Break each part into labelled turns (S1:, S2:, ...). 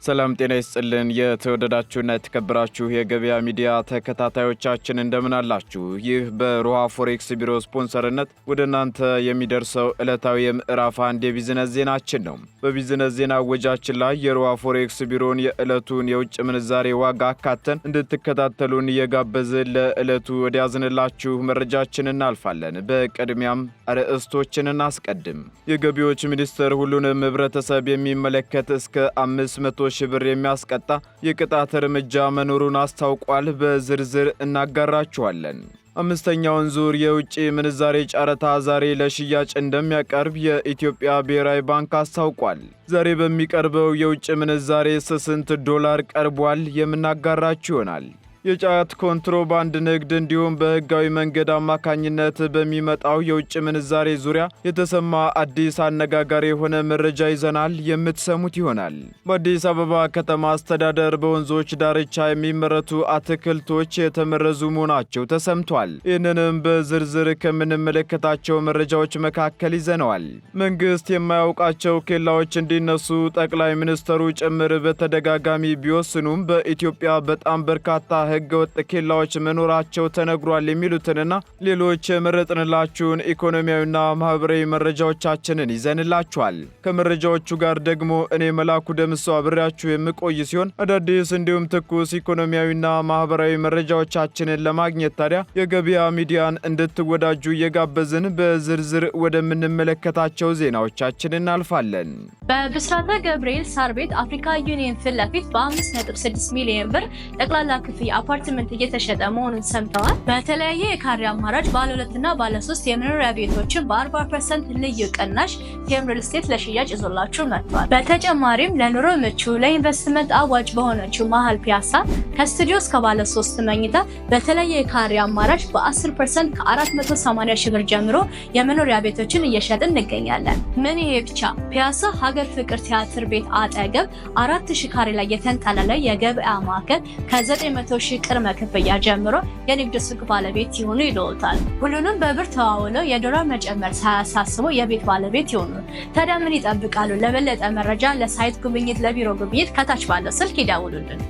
S1: ሰላም ጤና ይስጥልን የተወደዳችሁና የተከበራችሁ የገበያ ሚዲያ ተከታታዮቻችን እንደምን አላችሁ? ይህ በሮሃ ፎሬክስ ቢሮ ስፖንሰርነት ወደ እናንተ የሚደርሰው ዕለታዊ የምዕራፍ 1 የቢዝነስ ዜናችን ነው። በቢዝነስ ዜና ወጃችን ላይ የሮሃ ፎሬክስ ቢሮን የዕለቱን የውጭ ምንዛሬ ዋጋ አካተን እንድትከታተሉን እየጋበዝን ለዕለቱ ወዲያዝንላችሁ መረጃችን እናልፋለን። በቅድሚያም አርዕስቶችን እናስቀድም። የገቢዎች ሚኒስቴር ሁሉንም ህብረተሰብ የሚመለከት እስከ 500 ሺህ ብር የሚያስቀጣ የቅጣት እርምጃ መኖሩን አስታውቋል። በዝርዝር እናጋራችኋለን። አምስተኛውን ዙር የውጭ ምንዛሬ ጨረታ ዛሬ ለሽያጭ እንደሚያቀርብ የኢትዮጵያ ብሔራዊ ባንክ አስታውቋል። ዛሬ በሚቀርበው የውጭ ምንዛሬ ስንት ዶላር ቀርቧል? የምናጋራችሁ ይሆናል። የጫት ኮንትሮባንድ ንግድ እንዲሁም በህጋዊ መንገድ አማካኝነት በሚመጣው የውጭ ምንዛሬ ዙሪያ የተሰማ አዲስ አነጋጋሪ የሆነ መረጃ ይዘናል፣ የምትሰሙት ይሆናል። በአዲስ አበባ ከተማ አስተዳደር በወንዞች ዳርቻ የሚመረቱ አትክልቶች የተመረዙ መሆናቸው ተሰምቷል። ይህንንም በዝርዝር ከምንመለከታቸው መረጃዎች መካከል ይዘነዋል። መንግስት የማያውቃቸው ኬላዎች እንዲነሱ ጠቅላይ ሚኒስትሩ ጭምር በተደጋጋሚ ቢወስኑም በኢትዮጵያ በጣም በርካታ ህገወጥ ኬላዎች መኖራቸው ተነግሯል። የሚሉትንና ሌሎች የመረጥንላችሁን ኢኮኖሚያዊና ማህበራዊ መረጃዎቻችንን ይዘንላችኋል። ከመረጃዎቹ ጋር ደግሞ እኔ መላኩ ደምሰው አብሬያችሁ የምቆይ ሲሆን አዳዲስ እንዲሁም ትኩስ ኢኮኖሚያዊና ማህበራዊ መረጃዎቻችንን ለማግኘት ታዲያ የገበያ ሚዲያን እንድትወዳጁ እየጋበዝን በዝርዝር ወደምንመለከታቸው ዜናዎቻችን እናልፋለን።
S2: በብስራተ ገብርኤል ሳር ቤት አፍሪካ ዩኒየን ፊት ለፊት በ5.6 ሚሊዮን ብር ጠቅላላ ክፍያ አፓርትመንት እየተሸጠ መሆኑን ሰምተዋል። በተለያየ የካሬ አማራጭ ባለ 2 እና ባለ 3 የመኖሪያ ቤቶችን በ40% ልዩ ቅናሽ ቴም ሪል ስቴት ለሽያጭ ይዞላችሁ መጥቷል። በተጨማሪም ለኑሮ ምቹ ለኢንቨስትመንት አዋጭ በሆነችው መሃል ፒያሳ ከስቱዲዮ እስከ ባለ 3 መኝታ በተለያየ የካሬ አማራጭ በ10% ከ480 ሺህ ብር ጀምሮ የመኖሪያ ቤቶችን እየሸጥን እንገኛለን። ምን ይሄ ብቻ! ፒያሳ ሀገር ፍቅር ቲያትር ቤት አጠገብ 4000 ካሬ ላይ የተንጣለለ የገበያ ማዕከል ከ900 ሺህ ቅድመ ክፍያ ጀምሮ የንግድ ሱቅ ባለቤት ይሆኑ ይለውታል። ሁሉንም በብር ተዋውለው የዶላር መጨመር ሳያሳስበው የቤት ባለቤት ይሆኑ። ታዲያ ምን ይጠብቃሉ? ለበለጠ መረጃ ለሳይት ጉብኝት፣ ለቢሮ ጉብኝት ከታች ባለው ስልክ ይደውሉልን።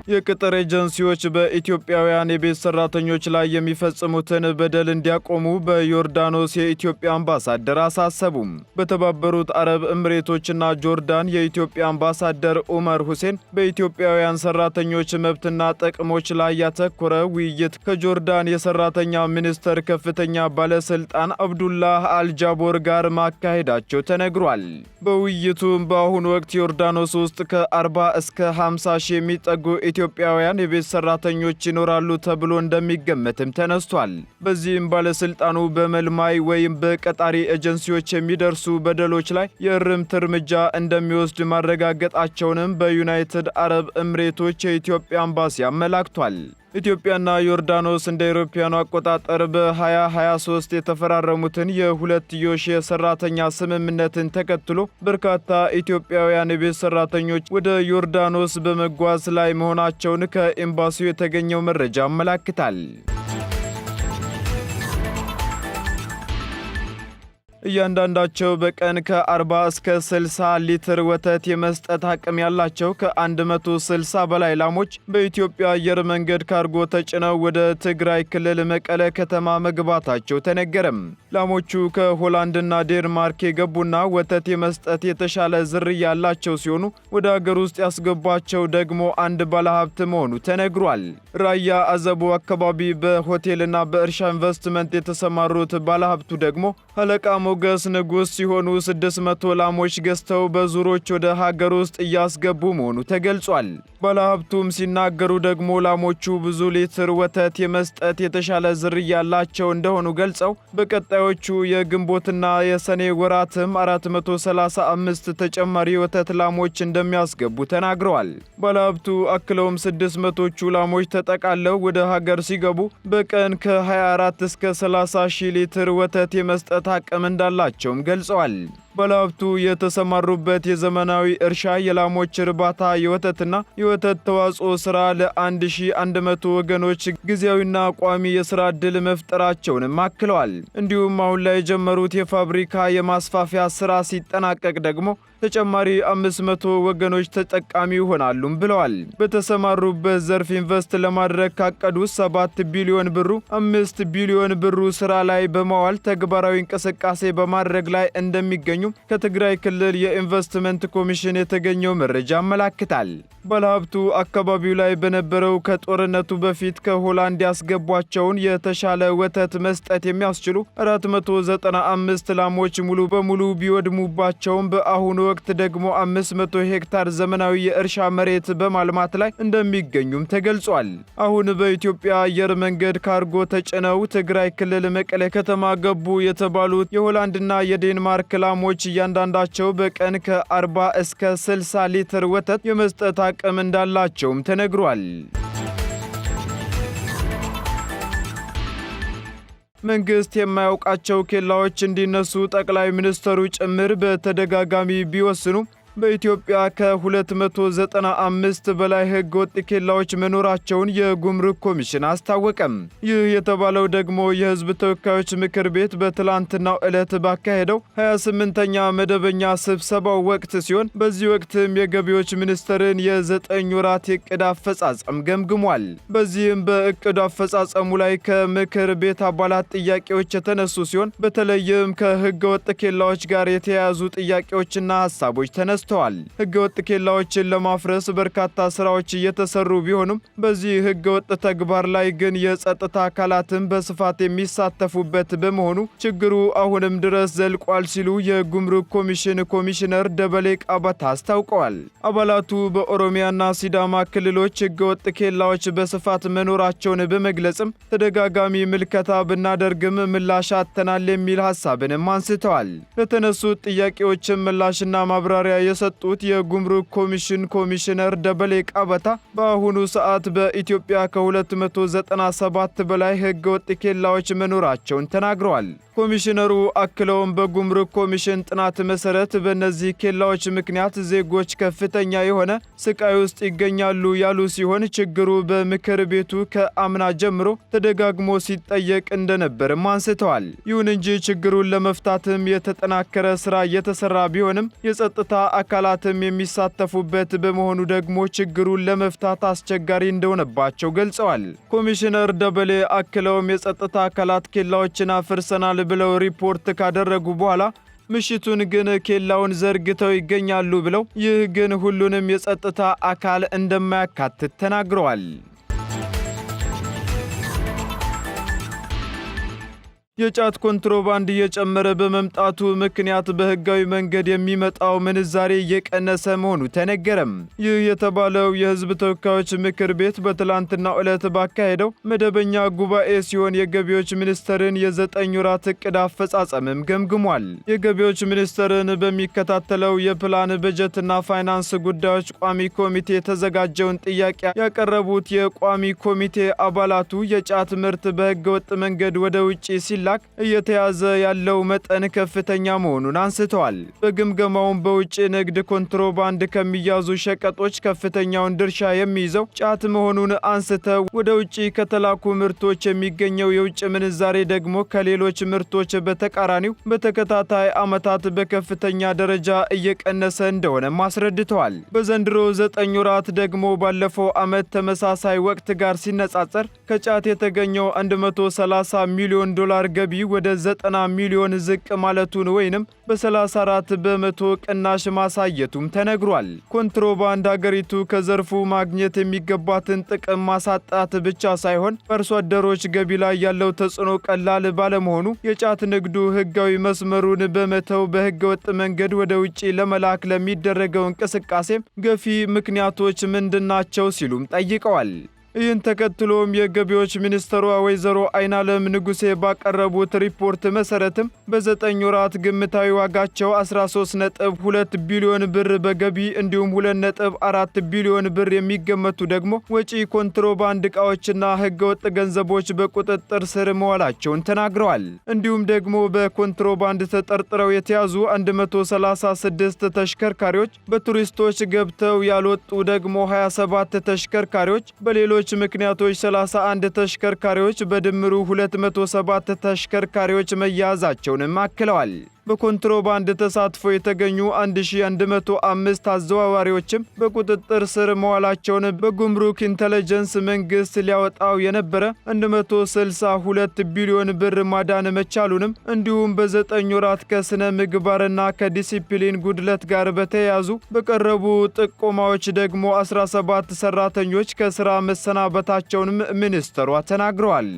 S1: የቅጥር ኤጀንሲዎች በኢትዮጵያውያን የቤት ሰራተኞች ላይ የሚፈጽሙትን በደል እንዲያቆሙ በዮርዳኖስ የኢትዮጵያ አምባሳደር አሳሰቡም። በተባበሩት አረብ ኤምሬቶችና ጆርዳን የኢትዮጵያ አምባሳደር ኡመር ሁሴን በኢትዮጵያውያን ሰራተኞች መብትና ጥቅሞች ላይ ያተኮረ ውይይት ከጆርዳን የሰራተኛ ሚኒስቴር ከፍተኛ ባለስልጣን አብዱላህ አልጃቦር ጋር ማካሄዳቸው ተነግሯል። በውይይቱም በአሁኑ ወቅት ዮርዳኖስ ውስጥ ከ40 እስከ 50 ሺህ የሚጠጉ ኢትዮጵያውያን የቤት ሰራተኞች ይኖራሉ ተብሎ እንደሚገመትም ተነስቷል። በዚህም ባለስልጣኑ በመልማይ ወይም በቀጣሪ ኤጀንሲዎች የሚደርሱ በደሎች ላይ የእርምት እርምጃ እንደሚወስድ ማረጋገጣቸውንም በዩናይትድ አረብ ኤምሬቶች የኢትዮጵያ አምባሲ አመላክቷል። ኢትዮጵያና ዮርዳኖስ እንደ አውሮፓውያኑ አቆጣጠር በ2023 የተፈራረሙትን የሁለትዮሽ የሰራተኛ ስምምነትን ተከትሎ በርካታ ኢትዮጵያውያን የቤት ሰራተኞች ወደ ዮርዳኖስ በመጓዝ ላይ መሆናቸውን ከኤምባሲው የተገኘው መረጃ አመላክታል። እያንዳንዳቸው በቀን ከ40 እስከ 60 ሊትር ወተት የመስጠት አቅም ያላቸው ከ160 በላይ ላሞች በኢትዮጵያ አየር መንገድ ካርጎ ተጭነው ወደ ትግራይ ክልል መቀለ ከተማ መግባታቸው ተነገረም። ላሞቹ ከሆላንድና ዴንማርክ የገቡና ወተት የመስጠት የተሻለ ዝርያ ያላቸው ሲሆኑ ወደ አገር ውስጥ ያስገቧቸው ደግሞ አንድ ባለሀብት መሆኑ ተነግሯል። ራያ አዘቦ አካባቢ በሆቴልና በእርሻ ኢንቨስትመንት የተሰማሩት ባለሀብቱ ደግሞ አለቃ ሞገስ ንጉስ ሲሆኑ 600 ላሞች ገዝተው በዙሮች ወደ ሀገር ውስጥ እያስገቡ መሆኑ ተገልጿል። ባለሀብቱም ሲናገሩ ደግሞ ላሞቹ ብዙ ሊትር ወተት የመስጠት የተሻለ ዝርያ ያላቸው እንደሆኑ ገልጸው በቀጣዮቹ የግንቦትና የሰኔ ወራትም 435 ተጨማሪ ወተት ላሞች እንደሚያስገቡ ተናግረዋል። ባለሀብቱ አክለውም 600ቹ ላሞች ተጠቃለው ወደ ሀገር ሲገቡ በቀን ከ24 እስከ 30 ሺህ ሊትር ወተት የመስጠት አቅም እንዳላቸውም ገልጸዋል። ባለሀብቱ የተሰማሩበት የዘመናዊ እርሻ፣ የላሞች እርባታ፣ የወተትና የወተት ተዋጽኦ ሥራ ለ1100 ወገኖች ጊዜያዊና ቋሚ የሥራ ዕድል መፍጠራቸውንም አክለዋል። እንዲሁም አሁን ላይ የጀመሩት የፋብሪካ የማስፋፊያ ሥራ ሲጠናቀቅ ደግሞ ተጨማሪ 500 ወገኖች ተጠቃሚ ይሆናሉም ብለዋል። በተሰማሩበት ዘርፍ ኢንቨስት ለማድረግ ካቀዱት 7 ቢሊዮን ብሩ 5 ቢሊዮን ብሩ ሥራ ላይ በማዋል ተግባራዊ እንቅስቃሴ በማድረግ ላይ እንደሚገኙ ከትግራይ ክልል የኢንቨስትመንት ኮሚሽን የተገኘው መረጃ ያመላክታል። ባለሀብቱ አካባቢው ላይ በነበረው ከጦርነቱ በፊት ከሆላንድ ያስገቧቸውን የተሻለ ወተት መስጠት የሚያስችሉ 495 ላሞች ሙሉ በሙሉ ቢወድሙባቸውም በአሁኑ ወቅት ደግሞ 500 ሄክታር ዘመናዊ የእርሻ መሬት በማልማት ላይ እንደሚገኙም ተገልጿል። አሁን በኢትዮጵያ አየር መንገድ ካርጎ ተጭነው ትግራይ ክልል መቀሌ ከተማ ገቡ የተባሉት የሆላንድና የዴንማርክ ላሞች እያንዳንዳቸው በቀን ከ40 እስከ 60 ሊትር ወተት የመስጠት አቅም እንዳላቸውም ተነግሯል። መንግስት የማያውቃቸው ኬላዎች እንዲነሱ ጠቅላይ ሚኒስትሩ ጭምር በተደጋጋሚ ቢወስኑ በኢትዮጵያ ከ295 በላይ ህገወጥ ኬላዎች መኖራቸውን የጉምሩክ ኮሚሽን አስታወቀም። ይህ የተባለው ደግሞ የህዝብ ተወካዮች ምክር ቤት በትላንትናው ዕለት ባካሄደው 28ኛ መደበኛ ስብሰባው ወቅት ሲሆን በዚህ ወቅትም የገቢዎች ሚኒስቴርን የ9 ወራት የዕቅድ አፈጻጸም ገምግሟል። በዚህም በዕቅዱ አፈጻጸሙ ላይ ከምክር ቤት አባላት ጥያቄዎች የተነሱ ሲሆን በተለይም ከህገወጥ ኬላዎች ጋር የተያያዙ ጥያቄዎችና ሀሳቦች ተነሱ። ህገወጥ ኬላዎችን ለማፍረስ በርካታ ስራዎች እየተሰሩ ቢሆኑም በዚህ ህገወጥ ተግባር ላይ ግን የጸጥታ አካላትን በስፋት የሚሳተፉበት በመሆኑ ችግሩ አሁንም ድረስ ዘልቋል ሲሉ የጉምሩክ ኮሚሽን ኮሚሽነር ደበሌ ቃበታ አስታውቀዋል። አባላቱ በኦሮሚያና ሲዳማ ክልሎች ህገወጥ ኬላዎች በስፋት መኖራቸውን በመግለጽም ተደጋጋሚ ምልከታ ብናደርግም ምላሽ አጥተናል የሚል ሀሳብንም አንስተዋል። ለተነሱት ጥያቄዎችም ምላሽና ማብራሪያ የሰጡት የጉምሩክ ኮሚሽን ኮሚሽነር ደበሌ ቃበታ በአሁኑ ሰዓት በኢትዮጵያ ከ297 በላይ ህገወጥ ኬላዎች መኖራቸውን ተናግረዋል። ኮሚሽነሩ አክለውም በጉምሩክ ኮሚሽን ጥናት መሰረት በእነዚህ ኬላዎች ምክንያት ዜጎች ከፍተኛ የሆነ ስቃይ ውስጥ ይገኛሉ ያሉ ሲሆን ችግሩ በምክር ቤቱ ከአምና ጀምሮ ተደጋግሞ ሲጠየቅ እንደነበርም አንስተዋል። ይሁን እንጂ ችግሩን ለመፍታትም የተጠናከረ ስራ እየተሰራ ቢሆንም የጸጥታ አካላትም የሚሳተፉበት በመሆኑ ደግሞ ችግሩን ለመፍታት አስቸጋሪ እንደሆነባቸው ገልጸዋል። ኮሚሽነር ደበሌ አክለውም የጸጥታ አካላት ኬላዎችን አፍርሰናል ብለው ሪፖርት ካደረጉ በኋላ ምሽቱን ግን ኬላውን ዘርግተው ይገኛሉ ብለው ይህ ግን ሁሉንም የጸጥታ አካል እንደማያካትት ተናግረዋል። የጫት ኮንትሮባንድ እየጨመረ በመምጣቱ ምክንያት በህጋዊ መንገድ የሚመጣው ምንዛሬ እየቀነሰ መሆኑ ተነገረም። ይህ የተባለው የህዝብ ተወካዮች ምክር ቤት በትላንትናው ዕለት ባካሄደው መደበኛ ጉባኤ ሲሆን የገቢዎች ሚኒስቴርን የ9 ወራት ዕቅድ አፈጻጸምም ገምግሟል። የገቢዎች ሚኒስቴርን በሚከታተለው የፕላን በጀትና ፋይናንስ ጉዳዮች ቋሚ ኮሚቴ የተዘጋጀውን ጥያቄ ያቀረቡት የቋሚ ኮሚቴ አባላቱ የጫት ምርት በህገወጥ መንገድ ወደ ውጭ ሲላክ እየተያዘ ያለው መጠን ከፍተኛ መሆኑን አንስተዋል። በግምገማውም በውጭ ንግድ ኮንትሮባንድ ከሚያዙ ሸቀጦች ከፍተኛውን ድርሻ የሚይዘው ጫት መሆኑን አንስተው ወደ ውጭ ከተላኩ ምርቶች የሚገኘው የውጭ ምንዛሬ ደግሞ ከሌሎች ምርቶች በተቃራኒው በተከታታይ ዓመታት በከፍተኛ ደረጃ እየቀነሰ እንደሆነም አስረድተዋል። በዘንድሮ 9 ወራት ደግሞ ባለፈው ዓመት ተመሳሳይ ወቅት ጋር ሲነጻጸር ከጫት የተገኘው 130 ሚሊዮን ዶላር ገቢ ወደ 90 ሚሊዮን ዝቅ ማለቱን ወይንም በ34 በመቶ ቅናሽ ማሳየቱም ተነግሯል። ኮንትሮባንድ አገሪቱ ከዘርፉ ማግኘት የሚገባትን ጥቅም ማሳጣት ብቻ ሳይሆን በአርሶ አደሮች ገቢ ላይ ያለው ተጽዕኖ ቀላል ባለመሆኑ የጫት ንግዱ ህጋዊ መስመሩን በመተው በህገ ወጥ መንገድ ወደ ውጭ ለመላክ ለሚደረገው እንቅስቃሴ ገፊ ምክንያቶች ምንድናቸው ሲሉም ጠይቀዋል። ይህን ተከትሎም የገቢዎች ሚኒስትሯ ወይዘሮ አይናለም ንጉሴ ባቀረቡት ሪፖርት መሰረትም በ9 ወራት ግምታዊ ዋጋቸው 13.2 ቢሊዮን ብር በገቢ እንዲሁም 2.4 ቢሊዮን ብር የሚገመቱ ደግሞ ወጪ ኮንትሮባንድ ዕቃዎችና ህገወጥ ገንዘቦች በቁጥጥር ስር መዋላቸውን ተናግረዋል። እንዲሁም ደግሞ በኮንትሮባንድ ተጠርጥረው የተያዙ 136 ተሽከርካሪዎች፣ በቱሪስቶች ገብተው ያልወጡ ደግሞ 27 ተሽከርካሪዎች፣ በሌሎች ምክንያቶች 31 ተሽከርካሪዎች በድምሩ 207 ተሽከርካሪዎች መያዛቸውንም አክለዋል። በኮንትሮባንድ ተሳትፎ የተገኙ 1105 አዘዋዋሪዎችም በቁጥጥር ስር መዋላቸውን በጉምሩክ ኢንተለጀንስ መንግስት ሊያወጣው የነበረ 162 ቢሊዮን ብር ማዳን መቻሉንም እንዲሁም በ9 ወራት ከስነ ምግባርና ከዲሲፕሊን ጉድለት ጋር በተያያዙ በቀረቡ ጥቆማዎች ደግሞ 17 ሰራተኞች ከስራ መሰናበታቸውንም ሚኒስትሯ ተናግረዋል።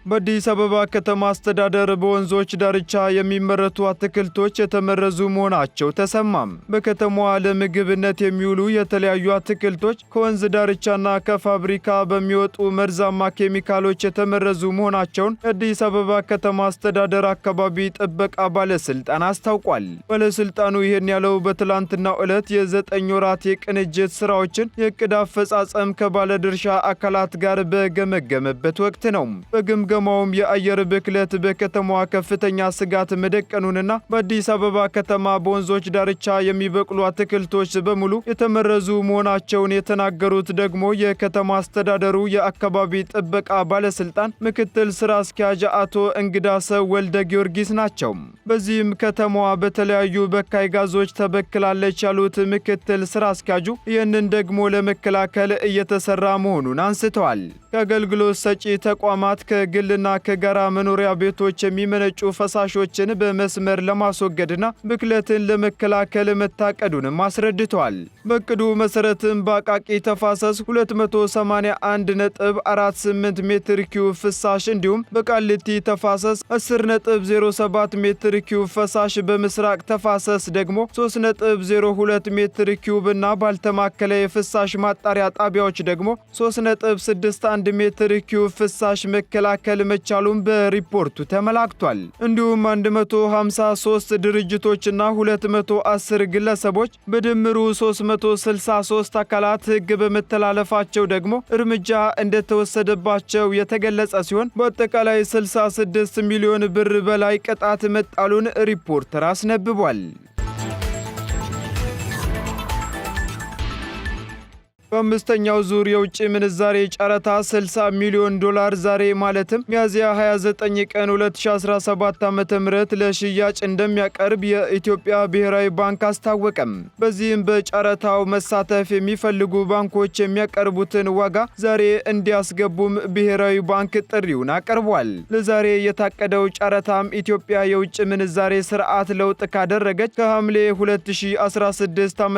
S1: በአዲስ አበባ ከተማ አስተዳደር በወንዞች ዳርቻ የሚመረቱ አትክልቶች የተመረዙ መሆናቸው ተሰማም። በከተማዋ ለምግብነት የሚውሉ የተለያዩ አትክልቶች ከወንዝ ዳርቻና ከፋብሪካ በሚወጡ መርዛማ ኬሚካሎች የተመረዙ መሆናቸውን የአዲስ አበባ ከተማ አስተዳደር አካባቢ ጥበቃ ባለስልጣን አስታውቋል። ባለስልጣኑ ይህን ያለው በትላንትናው ዕለት የ9 ወራት የቅንጅት ስራዎችን የዕቅድ አፈጻጸም ከባለድርሻ አካላት ጋር በገመገመበት ወቅት ነው። በግምገማውም የአየር ብክለት በከተማዋ ከፍተኛ ስጋት መደቀኑንና በአዲስ አበባ ከተማ በወንዞች ዳርቻ የሚበቅሉ አትክልቶች በሙሉ የተመረዙ መሆናቸውን የተናገሩት ደግሞ የከተማ አስተዳደሩ የአካባቢ ጥበቃ ባለስልጣን ምክትል ስራ አስኪያጅ አቶ እንግዳሰው ወልደ ጊዮርጊስ ናቸው። በዚህም ከተማዋ በተለያዩ በካይ ጋዞች ተበክላለች ያሉት ምክትል ስራ አስኪያጁ ይህንን ደግሞ ለመከላከል እየተሰራ መሆኑን አንስተዋል። ከአገልግሎት ሰጪ ተቋማት ከግልና ከጋራ መኖሪያ ቤቶች የሚመነጩ ፈሳሾችን በመስመር ለማስወገድና ብክለትን ለመከላከል መታቀዱንም አስረድተዋል። በእቅዱ መሰረትም በአቃቂ ተፋሰስ 281.48 ሜትር ኪዩብ ፍሳሽ እንዲሁም በቃሊቲ ተፋሰስ 10.07 ሜትር ኪዩብ ፈሳሽ፣ በምስራቅ ተፋሰስ ደግሞ 3.02 ሜትር ኪዩብ እና ባልተማከለ የፍሳሽ ማጣሪያ ጣቢያዎች ደግሞ 3.61 ሜትር ኪዩብ ፍሳሽ መከላከል መቻሉን በሪፖርቱ ተመላክቷል። እንዲሁም 153 ድርጅቶችና 210 ግለሰቦች በድምሩ 363 አካላት ሕግ በመተላለፋቸው ደግሞ እርምጃ እንደተወሰደባቸው የተገለጸ ሲሆን በአጠቃላይ 66 ሚሊዮን ብር በላይ ቅጣት መጣሉን ሪፖርተር አስነብቧል። በአምስተኛው ዙር የውጭ ምንዛሬ ጨረታ 60 ሚሊዮን ዶላር ዛሬ ማለትም ሚያዝያ 29 ቀን 2017 ዓ.ም ለሽያጭ እንደሚያቀርብ የኢትዮጵያ ብሔራዊ ባንክ አስታወቀም። በዚህም በጨረታው መሳተፍ የሚፈልጉ ባንኮች የሚያቀርቡትን ዋጋ ዛሬ እንዲያስገቡም ብሔራዊ ባንክ ጥሪውን አቀርቧል። ለዛሬ የታቀደው ጨረታም ኢትዮጵያ የውጭ ምንዛሬ ስርዓት ለውጥ ካደረገች ከሐምሌ 2016 ዓ.ም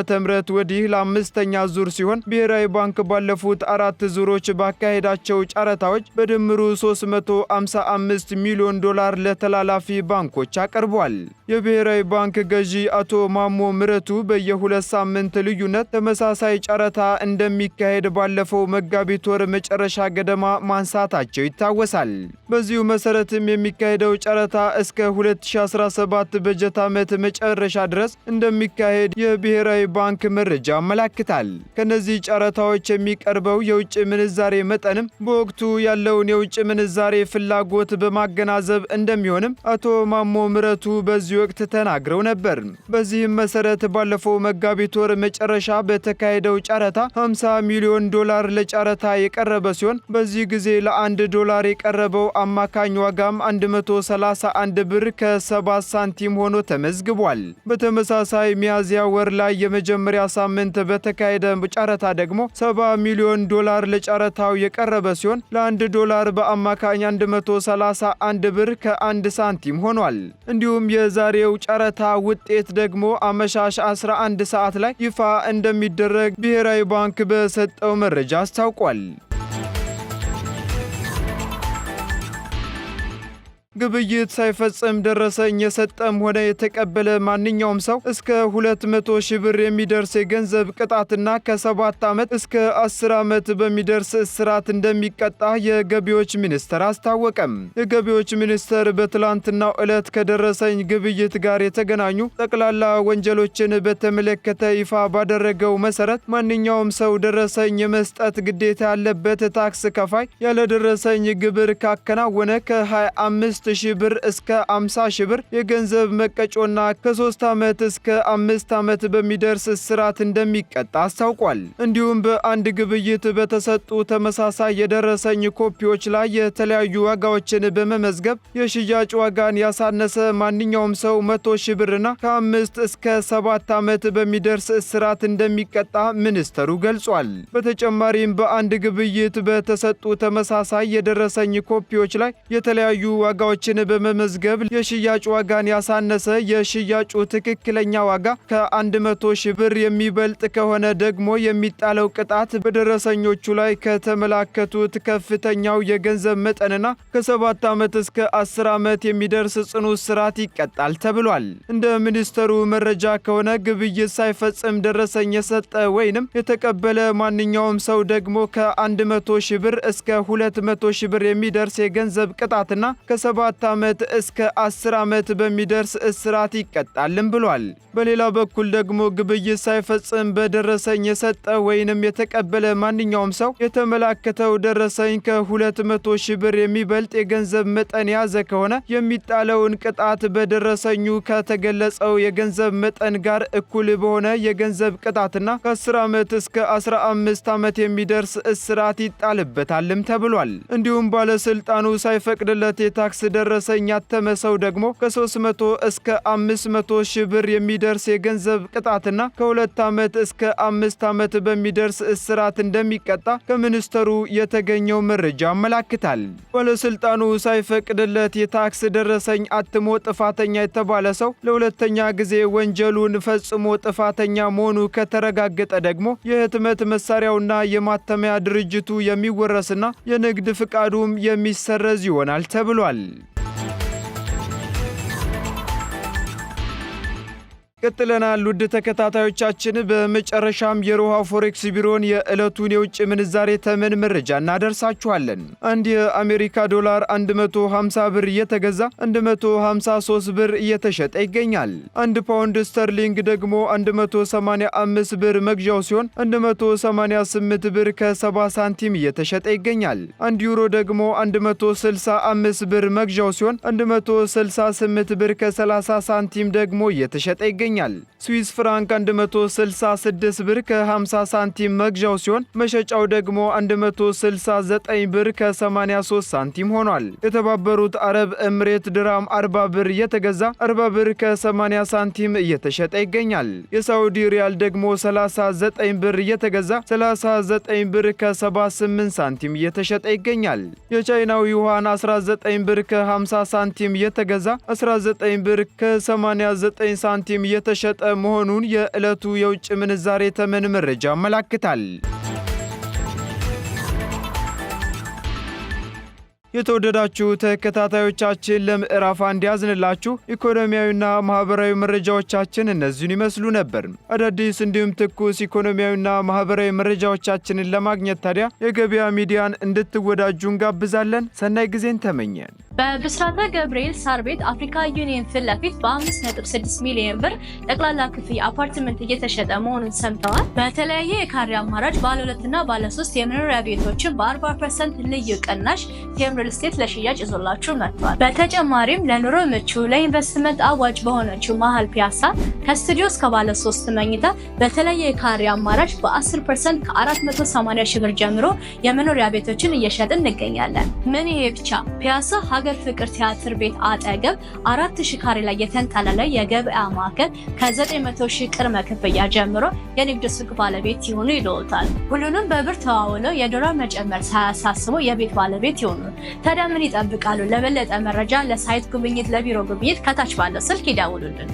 S1: ወዲህ ለአምስተኛ ዙር ሲሆን ብሔራዊ ባንክ ባለፉት 4 ዙሮች ባካሄዳቸው ጨረታዎች በድምሩ 355 ሚሊዮን ዶላር ለተላላፊ ባንኮች አቅርቧል። የብሔራዊ ባንክ ገዢ አቶ ማሞ ምረቱ በየ2 ሳምንት ልዩነት ተመሳሳይ ጨረታ እንደሚካሄድ ባለፈው መጋቢት ወር መጨረሻ ገደማ ማንሳታቸው ይታወሳል። በዚሁ መሰረትም የሚካሄደው ጨረታ እስከ 2017 በጀት ዓመት መጨረሻ ድረስ እንደሚካሄድ የብሔራዊ ባንክ መረጃ ያመለክታል። ከነዚህ ጨረታዎች የሚቀርበው የውጭ ምንዛሬ መጠንም በወቅቱ ያለውን የውጭ ምንዛሬ ፍላጎት በማገናዘብ እንደሚሆንም አቶ ማሞ ምረቱ በዚህ ወቅት ተናግረው ነበር። በዚህም መሰረት ባለፈው መጋቢት ወር መጨረሻ በተካሄደው ጨረታ 50 ሚሊዮን ዶላር ለጨረታ የቀረበ ሲሆን በዚህ ጊዜ ለ1 ዶላር የቀረበው አማካኝ ዋጋም 131 ብር ከ7 ሳንቲም ሆኖ ተመዝግቧል። በተመሳሳይ ሚያዝያ ወር ላይ የመጀመሪያ ሳምንት በተካሄደ ጨረታ ደግሞ 70 ሚሊዮን ዶላር ለጨረታው የቀረበ ሲሆን ለ1 ዶላር በአማካኝ 131 ብር ከ1 ሳንቲም ሆኗል። እንዲሁም የዛሬው ጨረታ ውጤት ደግሞ አመሻሽ 11 ሰዓት ላይ ይፋ እንደሚደረግ ብሔራዊ ባንክ በሰጠው መረጃ አስታውቋል። ግብይት ሳይፈጽም ደረሰኝ የሰጠም ሆነ የተቀበለ ማንኛውም ሰው እስከ 200 ሺህ ብር የሚደርስ የገንዘብ ቅጣትና ከ7 ዓመት እስከ 10 ዓመት በሚደርስ እስራት እንደሚቀጣ የገቢዎች ሚኒስቴር አስታወቀም። የገቢዎች ሚኒስቴር በትላንትናው ዕለት ከደረሰኝ ግብይት ጋር የተገናኙ ጠቅላላ ወንጀሎችን በተመለከተ ይፋ ባደረገው መሰረት ማንኛውም ሰው ደረሰኝ የመስጠት ግዴታ ያለበት ታክስ ከፋይ ያለደረሰኝ ግብር ካከናወነ ከ25 ሺህ ብር እስከ 50 ሺህ ብር የገንዘብ መቀጮና ከ3 ዓመት እስከ 5 ዓመት በሚደርስ እስራት እንደሚቀጣ አስታውቋል። እንዲሁም በአንድ ግብይት በተሰጡ ተመሳሳይ የደረሰኝ ኮፒዎች ላይ የተለያዩ ዋጋዎችን በመመዝገብ የሽያጭ ዋጋን ያሳነሰ ማንኛውም ሰው 100 ሺህ ብርና ከ5 እስከ 7 ዓመት በሚደርስ እስራት እንደሚቀጣ ሚኒስተሩ ገልጿል። በተጨማሪም በአንድ ግብይት በተሰጡ ተመሳሳይ የደረሰኝ ኮፒዎች ላይ የተለያዩ ዋጋዎችን በመመዝገብ የሽያጭ ዋጋን ያሳነሰ የሽያጩ ትክክለኛ ዋጋ ከ100 ሺህ ብር የሚበልጥ ከሆነ ደግሞ የሚጣለው ቅጣት በደረሰኞቹ ላይ ከተመላከቱት ከፍተኛው የገንዘብ መጠንና ከ7 ዓመት እስከ 10 ዓመት የሚደርስ ጽኑ እስራት ይቀጣል ተብሏል። እንደ ሚኒስተሩ መረጃ ከሆነ ግብይት ሳይፈጽም ደረሰኝ የሰጠ ወይንም የተቀበለ ማንኛውም ሰው ደግሞ ከ100 ሺህ ብር እስከ 200 ሺህ ብር የሚደርስ የገንዘብ ቅጣትና ከ7 ዓመት እስከ 10 ዓመት በሚደርስ እስራት ይቀጣልም ብሏል። በሌላ በኩል ደግሞ ግብይት ሳይፈጽም በደረሰኝ የሰጠ ወይንም የተቀበለ ማንኛውም ሰው የተመላከተው ደረሰኝ ከ200 ሺህ ብር የሚበልጥ የገንዘብ መጠን የያዘ ከሆነ የሚጣለውን ቅጣት በደረሰኙ ከተገለጸው የገንዘብ መጠን ጋር እኩል በሆነ የገንዘብ ቅጣትና ከ10 ዓመት እስከ 15 ዓመት የሚደርስ እስራት ይጣልበታልም ተብሏል። እንዲሁም ባለስልጣኑ ሳይፈቅድለት የታክስ ደረሰኝ ያተመ ሰው ደግሞ ከ300 እስከ 500 ሺህ ብር የሚደርስ የገንዘብ ቅጣትና ከ2 ዓመት እስከ 5 ዓመት በሚደርስ እስራት እንደሚቀጣ ከሚኒስተሩ የተገኘው መረጃ ያመለክታል። ባለስልጣኑ ሳይፈቅድለት የታክስ ደረሰኝ አትሞ ጥፋተኛ የተባለ ሰው ለሁለተኛ ጊዜ ወንጀሉን ፈጽሞ ጥፋተኛ መሆኑ ከተረጋገጠ ደግሞ የህትመት መሳሪያውና የማተሚያ ድርጅቱ የሚወረስና የንግድ ፍቃዱም የሚሰረዝ ይሆናል ተብሏል። ቀጥለናል ውድ ተከታታዮቻችን። በመጨረሻም የሮሃ ፎሬክስ ቢሮን የዕለቱን የውጭ ምንዛሬ ተመን መረጃ እናደርሳችኋለን። አንድ የአሜሪካ ዶላር 150 ብር እየተገዛ 153 ብር እየተሸጠ ይገኛል። አንድ ፓውንድ ስተርሊንግ ደግሞ 185 ብር መግዣው ሲሆን 188 ብር ከ70 ሳንቲም እየተሸጠ ይገኛል። አንድ ዩሮ ደግሞ 165 ብር መግዣው ሲሆን 168 ብር ከ30 ሳንቲም ደግሞ እየተሸጠ ይገኛል። ስዊስ ፍራንክ 166 ብር ከ50 ሳንቲም መግዣው ሲሆን መሸጫው ደግሞ 169 ብር ከ83 ሳንቲም ሆኗል። የተባበሩት አረብ ኤምሬት ድራም 40 ብር እየተገዛ 40 ብር ከ80 ሳንቲም እየተሸጠ ይገኛል። የሳውዲ ሪያል ደግሞ 39 ብር እየተገዛ 39 ብር ከ78 ሳንቲም እየተሸጠ ይገኛል። የቻይናው ዩዋን 19 ብር ከ50 ሳንቲም እየተገዛ 19 ብር ከ89 ሳንቲም የተሸጠ መሆኑን የዕለቱ የውጭ ምንዛሬ ተመን መረጃ ያመለክታል። የተወደዳችሁ ተከታታዮቻችን ለምዕራፍ አንድ ያዝንላችሁ ኢኮኖሚያዊና ማህበራዊ መረጃዎቻችን እነዚህን ይመስሉ ነበር። አዳዲስ እንዲሁም ትኩስ ኢኮኖሚያዊና ማህበራዊ መረጃዎቻችንን ለማግኘት ታዲያ የገበያ ሚዲያን እንድትወዳጁ እንጋብዛለን። ሰናይ ጊዜን ተመኘን።
S2: በብስራተ ገብርኤል ሳር ቤት አፍሪካ ዩኒየን ፊት ለፊት በ5.6 ሚሊዮን ብር ጠቅላላ ክፍያ አፓርትመንት እየተሸጠ መሆኑን ሰምተዋል። በተለያየ የካሬ አማራጭ ባለ 2 እና ባለ 3 የመኖሪያ ቤቶችን በ40% ልዩ ቅናሽ ቴም ሪል ስቴት ለሽያጭ ይዞላችሁ መጥቷል። በተጨማሪም ለኑሮ ምቹ ለኢንቨስትመንት አዋጭ በሆነችው መሃል ፒያሳ ከስቱዲዮ እስከ ባለ 3 መኝታ በተለያየ የካሬ አማራጭ በ10% ከ480 ሺህ ብር ጀምሮ የመኖሪያ ቤቶችን እየሸጥን እንገኛለን። ምን ይሄ ብቻ! ፒያሳ ሀገር ፍቅር ቲያትር ቤት አጠገብ 4000 ካሬ ላይ የተንጣለለ የገበያ ማዕከል ከ900 ሺህ ቅድመ ክፍያ ጀምሮ የንግድ ሱቅ ባለቤት ይሆኑ ይለውታል። ሁሉንም በብር ተዋውለው የዶላር መጨመር ሳያሳስበው የቤት ባለቤት ይሆኑ። ታዲያ ምን ይጠብቃሉ? ለበለጠ መረጃ ለሳይት ጉብኝት፣ ለቢሮ ጉብኝት ከታች ባለው ስልክ ይደውሉልን።